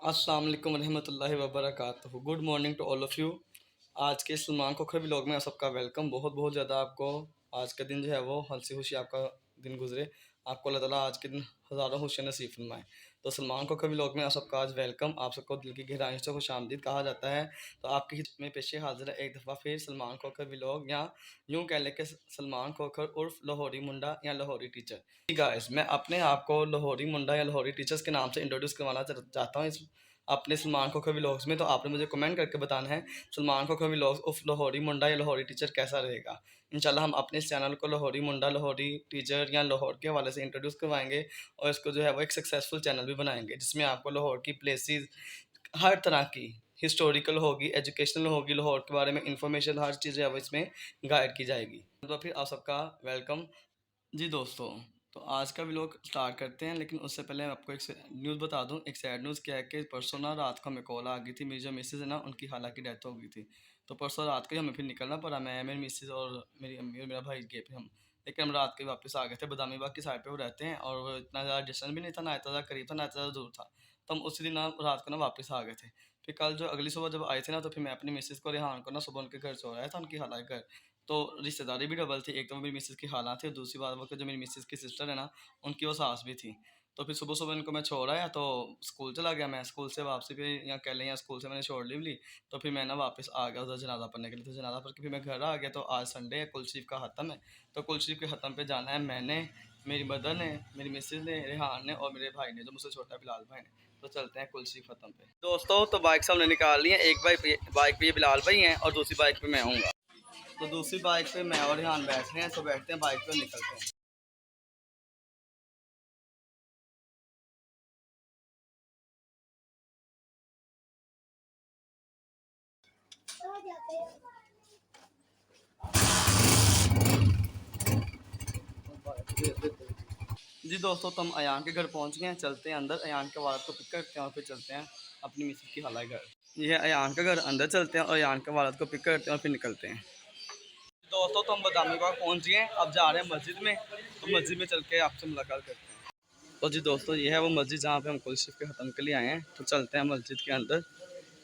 अस्सलाम वालेकुम रहमतुल्लाहि व बरकातुहू। Good morning to all of you. आज के सलमान खोखर व्लॉग में आप सबका वेलकम। बहुत बहुत ज़्यादा आपको आज का दिन जो है वो हंसी खुशी आपका दिन गुजरे। आपको अल्लाह ताला आज के दिन हज़ारों खुशियाँ नसीब फरमाए। तो सलमान खोखर व्लॉग में आप सबका आज वेलकम। आप सबको दिल की गहराइयों से खुशामदीद कहा जाता है। तो आपकी खिदमत में पेशे हाजिर है एक दफ़ा फिर सलमान खोखर व्लॉग, या यूँ कह लें कि सलमान खोखर उर्फ लाहौरी मुंडा या लाहौरी टीचर। गाइस, मैं अपने आप को लाहौरी मुंडा या लाहौरी टीचर्स के नाम से इंट्रोड्यूस करवाना चाहता हूँ इस अपने सलमान खोखर व्लॉग्स में। तो आपने मुझे कमेंट करके बताना है सलमान खोखर व्लॉग्स उफ लाहौरी मुंडा या लाहौरी टीचर कैसा रहेगा। इंशाल्लाह हम अपने इस चैनल को लाहौरी मुंडा, लाहौरी टीचर या लाहौर के हवाले से इंट्रोड्यूस करवाएंगे और इसको जो है वो एक सक्सेसफुल चैनल भी बनाएंगे, जिसमें आपको लाहौर की प्लेसेस हर तरह की हिस्टोरिकल होगी, एजुकेशनल होगी, लाहौर के बारे में इंफॉर्मेशन हर चीज़ है वो इसमें गाइड की जाएगी। तो फिर आप सबका वेलकम। जी दोस्तों, तो आज का व्लॉग स्टार्ट करते हैं, लेकिन उससे पहले मैं आपको एक न्यूज़ बता दूं। एक सैड न्यूज़ क्या है कि परसों ना रात को हमें कॉल आ गई थी। मेरी जो मिसेज़ है ना, उनकी हालांकि डेथ हो गई थी। तो परसों रात को ही हमें फिर निकलना पड़ा। मैं, मेरी मिसेज़ और मेरी अम्मी और मेरा भाई गए थे हम। लेकिन हम रात के वापस आ गए थे। बदामी बाग की साइड पे वो रहते हैं और वो इतना ज़्यादा डिस्टेंस भी नहीं था, ना इतना ज़्यादा करीब था, ना इतना ज़्यादा दूर था। तो हम उसी दिन ना रात को ना वापस आ गए थे। फिर कल जो अगली सुबह जब आए थे ना, तो फिर मैं अपनी मिसेज़ को रेहान को ना सुबह उनके घर छोड़ आया था, उनकी खाला के घर। तो रिश्तेदारी भी डबल थी। एक तो मेरी मिसेज़ की खाला थी और दूसरी बात वो कि जो मेरी मिसेज़ की सिस्टर है ना, उनकी वो सास भी थी। तो फिर सुबह-सुबह इनको मैं छोड़ आया, तो स्कूल चला गया मैं। स्कूल से वापसी पे या कह लें या स्कूल से मैंने छोड़ लीव ली। तो फिर मैं ना वापस आ गया उधर जनाज़ा पढ़ने के लिए। तो जनाज़ा पढ़ के फिर मैं घर आ गया। तो आज संडे है, कुल शरीफ का ख़त्म है। तो कुल शरीफ के ख़त्म पे जाना है मैंने, मेरी मदर ने, मेरी मिसेज़ ने, रेहान ने और मेरे भाई ने, जो मुझसे छोटा है बिलाल भाई ने। तो चलते हैं कुल शरीफ ख़त्म पे। दोस्तों, तो बाइक से हमने निकाल ली है। एक बाइक पे ये बिलाल भाई हैं और दूसरी बाइक पे मैं हूँगा। तो दूसरी बाइक पे मैं और रेहान बैठ रहे हैं। तो बैठते हैं बाइक पे, निकलते हैं। जी दोस्तों, तो हम अयान के घर पहुंच गए हैं। चलते हैं अंदर, अयान के वालद को पिक करते हैं और फिर चलते हैं अपनी मिसेज की खाला के घर। ये है अयान का घर। अंदर चलते हैं और अयान के वालद को पिक करते हैं और फिर निकलते हैं। दोस्तों, तो हम बदामी बाग पहुंच गए हैं। अब जा रहे हैं मस्जिद में। तो मस्जिद में चल के आपसे मुलाकात करते हैं। तो जी दोस्तों, ये है वो मस्जिद जहाँ पे हम कुल शिफ के ख़त्म के लिए आए हैं। तो चलते हैं मस्जिद के अंदर।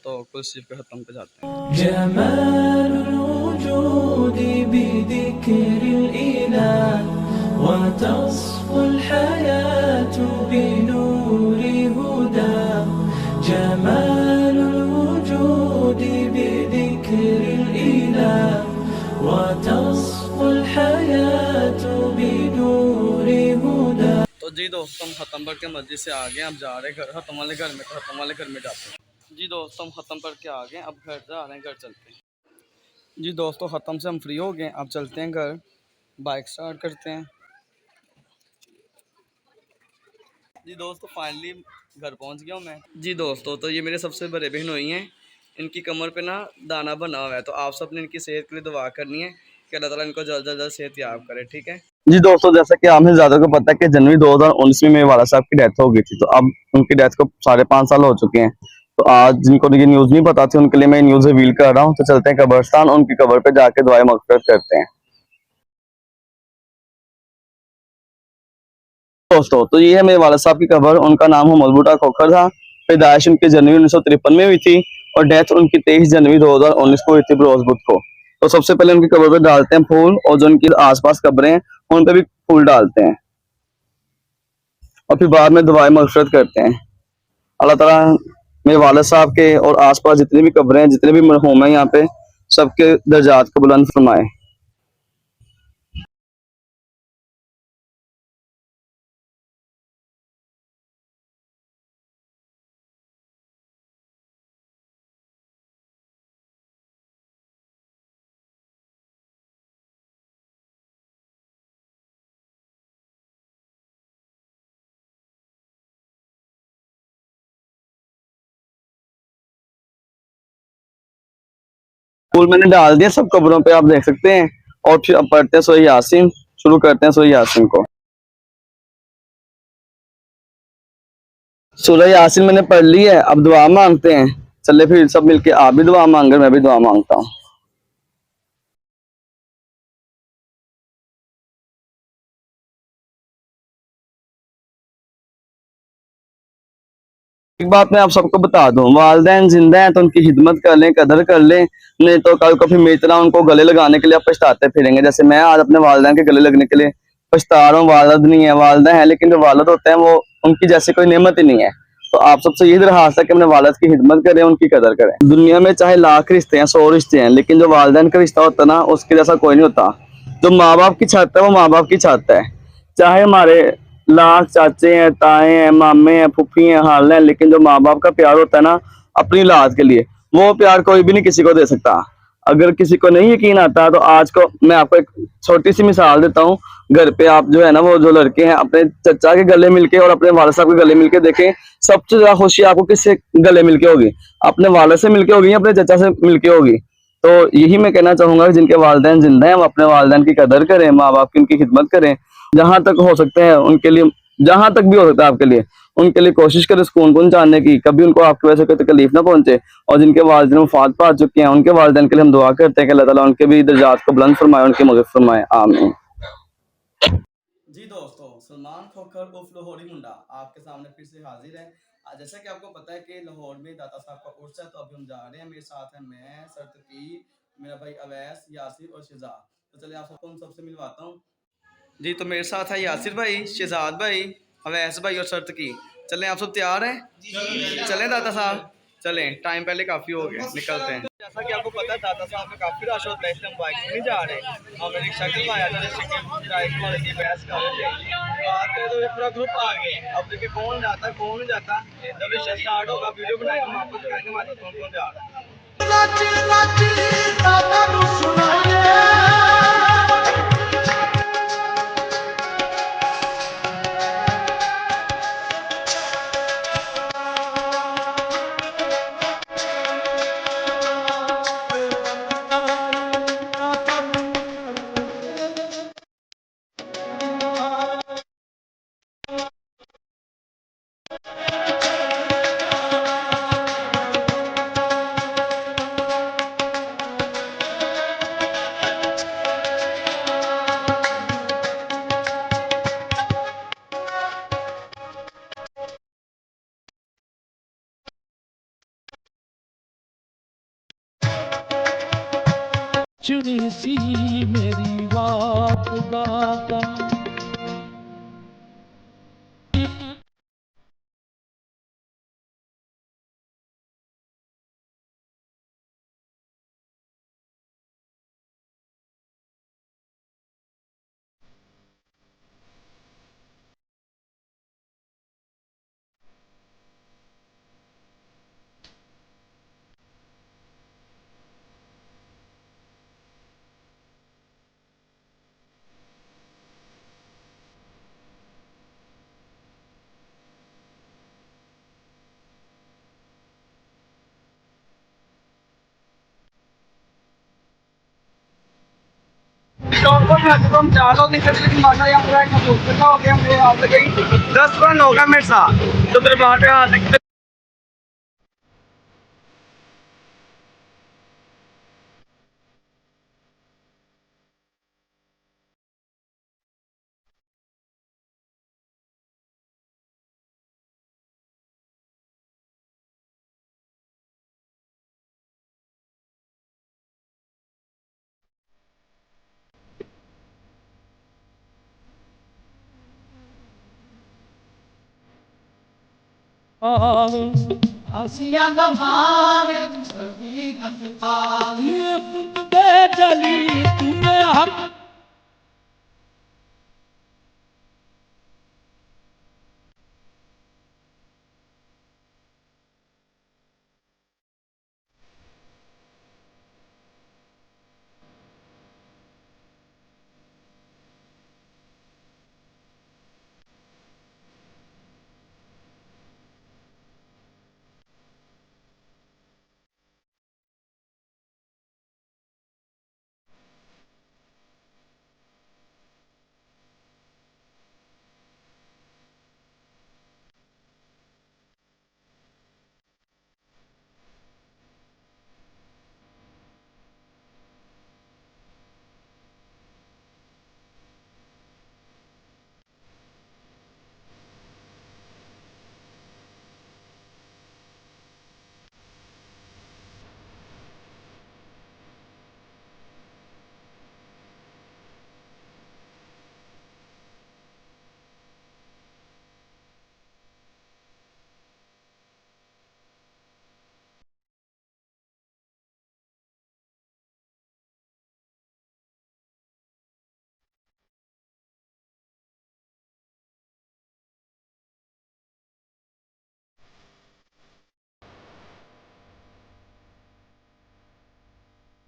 तो कुल शिफ के ख़त्म पे जाते हैं। जमालुल वजूद बिदिक्रिल इलाह वतस्फु अल हयातु बिनूरि हुदा। जमालुल वजूद बिदिक्रिल इलाह वतस्फु अल हयातु बिनूरि हुदा। तो जी दोस्तों, हम ख़त्म पढ़ के मस्जिद से आ गए। अब जा रहे हैं घर, ख़त्म वाले घर में। तो ख़त्म वाले घर में जाते हैं। जी दोस्तों, हम ख़त्म पढ़ के आ गए। अब घर जा रहे हैं, घर चलते हैं। जी दोस्तों, ख़त्म से हम फ्री हो गए। अब चलते हैं घर, बाइक स्टार्ट करते हैं। जी दोस्तों, फाइनली घर पहुंच गया हूँ मैं। जी दोस्तों, तो ये मेरे सबसे बड़े बहन हुई हैं। इनकी कमर पे ना दाना बना हुआ है। तो आप सब ने इनकी सेहत के लिए दुआ करनी है कि अल्लाह ताला इनको जल्द से जल्द सेहत याब करे, ठीक है। जी दोस्तों, जैसा कि आप में ज़्यादा को पता है कि जनवरी 2019 में मेरे वाला साहब की डेथ हो गई थी। तो अब उनकी डेथ को 5.5 साल हो चुके हैं। तो आज जिनको ये न्यूज़ नहीं पता थी, उनके लिए मैं न्यूज़ रिवील कर रहा हूँ। तो चलते हैं कब्रिस्तान, उनकी कब्र पे जाके दुआए मग़फ़िरत करते हैं। दोस्तों, तो ये है मेरे वालिद साहब की कब्र। उनका नाम मोहम्मद बूटा खोखर था। पैदाइश उनकी जनवरी 1953 में हुई थी और डेथ उनकी 23 जनवरी 2019 को हुई थी, बरोज़ बुध को। तो सबसे पहले उनकी कब्र पे डालते हैं फूल, और जो उनकी आसपास कब्रें हैं उन पे भी फूल डालते हैं, और फिर बाद में दुआए मग़फ़िरत करते हैं। अल्लाह ताला मेरे वालिद साहब के और आसपास जितनी भी कब्रें हैं, जितने भी मरहूम हैं यहाँ पे, सबके दर्जात को बुलंद फरमाए। फूल मैंने डाल दिया सब कब्रों पे, आप देख सकते हैं। और फिर अब पढ़ते हैं सूरह यासीन, शुरू करते हैं सूरह यासीन को। सूरह यासीन मैंने पढ़ ली है। अब दुआ मांगते हैं। चले फिर सब मिलके, आप भी दुआ मांगे, मैं भी दुआ मांगता हूँ। एक बात मैं आप सबको बता दूं, वालिदैन जिंदा हैं तो उनकी खिदमत कर लें, कदर कर लें, नहीं तो कल को फिर मेरी तरह उनको गले लगाने के लिए आप पछताते फिरेंगे। जैसे मैं आज अपने वालिदैन के गले लगने के लिए पछता रहा हूँ। वालिद नहीं है, वालिदा है, लेकिन जो वालिद होते हैं वो उनकी जैसी कोई नेमत ही नहीं है। तो आप सबसे यही दरख्वास्त है कि अपने वालिद की खिदमत करें, उनकी कदर करें। दुनिया में चाहे लाख रिश्ते हैं, 100 रिश्ते हैं, लेकिन जो वालिदैन का रिश्ता होता है ना, उसके जैसा कोई नहीं होता। जो माँ बाप की छत है वो माँ बाप की छत है। चाहे हमारे लाख चाचे हैं, ताए हैं, मामे हैं, फूफी हैं, हाल हैं, लेकिन जो माँ बाप का प्यार होता है ना अपनी औलाद के लिए, वो प्यार कोई भी नहीं किसी को दे सकता। अगर किसी को नहीं यकीन आता तो आज को मैं आपको एक छोटी सी मिसाल देता हूँ। घर पे आप जो है ना, वो जो लड़के हैं अपने चचा के गले मिलके और अपने वाले साहब के गले मिलके देखें, सबसे ज्यादा खुशी आपको किससे गले मिलके होगी? अपने वाले से मिलके होगी या अपने चचा से मिलके होगी? तो यही मैं कहना चाहूंगा कि जिनके वालिदैन जिंदा हैं वो अपने वालिदैन की कदर करें, माँ बाप की उनकी खिदमत करें, जहां तक हो सकते हैं उनके लिए, जहां तक भी हो सकता है आपके लिए, उनके लिए कोशिश करें सुकून पहुंचाने की, कभी उनको आपकी वजह से कोई तकलीफ ना पहुंचे। और जिनके वालिदैन वफात पा चुके हैं उनके वालिदैन के लिए हम दुआ करते हैं कि अल्लाह ताला उनके भी दर्जात को बुलंद फरमाए, उनकी मदद फरमाए, आमीन। जी दोस्तों, सलमान खोखर उर्फ लाहौरी मुंडा आपके सामने फिर से हाजिर है। जैसा कि आपको पता है कि लाहौर में दाता साहब का उर्स है, तो अभी हम जा रहे हैं। मेरे साथ है मैं, सरतकीर, मेरा भाई अवैस, यासिर और शहजाद। तो चलिए आप सबको उन सबसे मिलवाता हूँ। जी, तो मेरे साथ है यासिर भाई, शहजाद भाई, अवैस भाई और सरतकीर। चलें, आप सब तैयार हैं? चलें दाता साहब, चलें, टाइम पहले काफ़ी हो गया, निकलते हैं। जैसा कि आपको पता है दाता साहब में काफ़ी रश होता है, इसलिए हम बाइक में नहीं जा रहे, हमने रिक्शा करवाया था। रिक्शे की ड्राइव वाले की बहस कर रहे थे, बात करें तो ये पूरा ग्रुप आ गए। अब देखिए कौन जाता है कौन नहीं जाता। जब रिक्शा स्टार्ट होगा वीडियो बनाएंगे, हम आपको दिखाएंगे हमारे कौन कौन जा रहा है। चुनी सी मेरी बात गाता हम 4 लोग निकल, लेकिन माना यहाँ पूरा हो गया, मेरे हाथ लग गई 10 रन होगा मेरे साथ, तो दरबार पे हाथ हसिया चली तुम्हें हम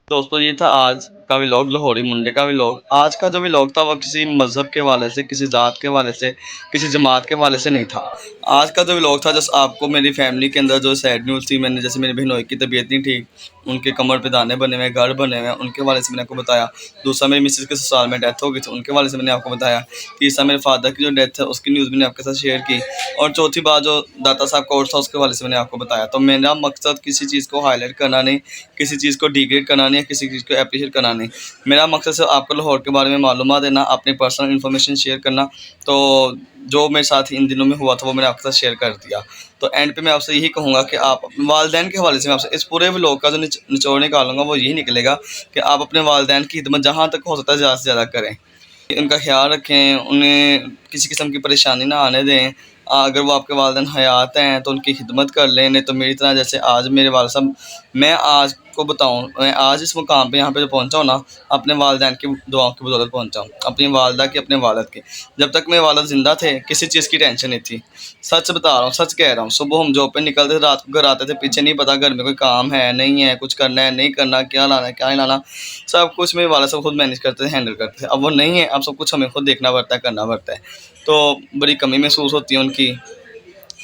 दोस्तों ये था आज का व्लॉग, लाहौरी मुंडे का व्लॉग। आज का जो व्लॉग था वो किसी मज़हब के हवाले से, किसी ज़ात के हवाले से, किसी जमात के हवाले से नहीं था। आज का जो व्लॉग था जस्ट आपको मेरी फैमिली के अंदर जो सैड न्यूज़ थी, मैंने जैसे मेरी बहनोई की तबीयत नहीं ठीक, उनके कमर पे दाने बने हुए हैं, घर बने हुए हैं, उनके हवाले से मैंने आपको बताया। दूसरा मेरी मिसेज़ के ससुराल में डेथ हो गई थी, उनके हवाले से मैंने आपको बताया। तीसरा मेरे फादर की जो डेथ है उसकी न्यूज़ मैंने आपके साथ शेयर की। और चौथी बात जो दाता साहब कोर्स था उसके हवाले से मैंने आपको बताया। तो मेरा मकसद किसी चीज़ को हाईलाइट करना नहीं, किसी चीज़ को डिग्रेड करना नहीं, किसी चीज़ को एप्रिशिएट करना नहीं। मेरा मकसद सिर्फ आपको लाहौर के बारे में मालूमात देना, अपनी पर्सनल इन्फॉर्मेशन शेयर करना। तो जो मेरे साथ इन दिनों में हुआ था वो मैंने आपके साथ शेयर कर दिया। तो एंड पे मैं आपसे यही कहूँगा कि आप अपने वालिदैन के हवाले से, मैं आपसे इस पूरे व्लॉग का जो निचोड़ निकालूंगा वो यही निकलेगा कि आप अपने वालिदैन की खिदमत जहाँ तक हो सकता है ज़्यादा से ज़्यादा करें, उनका ख्याल रखें, उन्हें किसी किस्म की परेशानी ना आने दें। अगर वो आपके वालिदैन हयात हैं तो उनकी खिदमत कर लें, नहीं तो मेरी तरह जैसे आज मेरे वालिद साहब, मैं आज को बताऊँ, मैं आज इस मुकाम पे यहाँ पे जो पहुँचा हूँ ना, अपने वालिदैन की दुआओं की बदौलत पहुँचा हूँ, अपनी वालिदा की, अपने वालिद की। जब तक मेरे वालिद ज़िंदा थे किसी चीज़ की टेंशन नहीं थी। सच बता रहा हूँ, सच कह रहा हूँ। सुबह हम जॉब पे निकलते थे, रात को घर आते थे, पीछे नहीं पता घर में कोई काम है नहीं है, कुछ करना है नहीं करना, क्या लाना है क्या नहीं लाना, सब कुछ मेरे वालिद साहब खुद मैनेज करते थे, हैंडल करते थे। अब वो नहीं है, अब सब कुछ हमें खुद देखना पड़ता है, करना पड़ता है। तो बड़ी कमी महसूस होती है उनकी।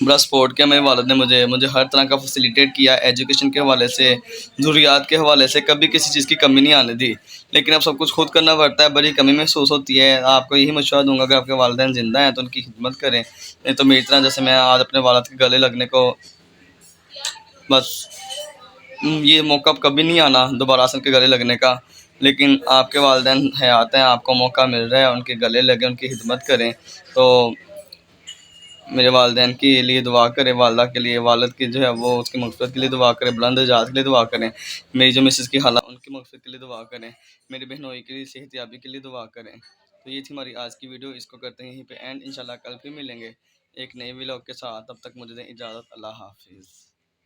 बड़ा सपोर्ट किया मेरे वालिद ने मुझे, हर तरह का फैसिलिटेट किया, एजुकेशन के हवाले से, ज़रूरियात के हवाले से, कभी किसी चीज़ की कमी नहीं आने दी। लेकिन अब सब कुछ खुद करना पड़ता है, बड़ी कमी महसूस होती है। आपको यही मशवरा दूँगा, अगर आपके वालिदैन ज़िंदा हैं तो उनकी खिदमत करें, नहीं तो मेरी तरह जैसे मैं आज अपने वालिद के गले लगने को बस ये मौका कभी नहीं आना दोबारा से उनके गले लगने का। लेकिन आपके वालिदैन हयात हैं, आपको मौका मिल रहा है, उनके गले लगें, उनकी खिदमत करें। तो मेरे वालिदैन के लिए दुआ करें, वालिदा के लिए, वालिद की जो है वो उसकी मग़फ़िरत के लिए दुआ करें, बुलंद दर्जात के लिए दुआ करें। मेरी जो मिसेज़ की हालत उनकी मग़फ़िरत के लिए दुआ करें। मेरी बहनोई के लिए सेहतयाबी के लिए दुआ करें। तो ये थी हमारी आज की वीडियो, इसको करते हैं यहीं पे एंड। इंशाल्लाह कल फिर मिलेंगे एक नए व्लॉग के साथ। तब तक मुझे दें इजाज़त। अल्लाह हाफ़िज़।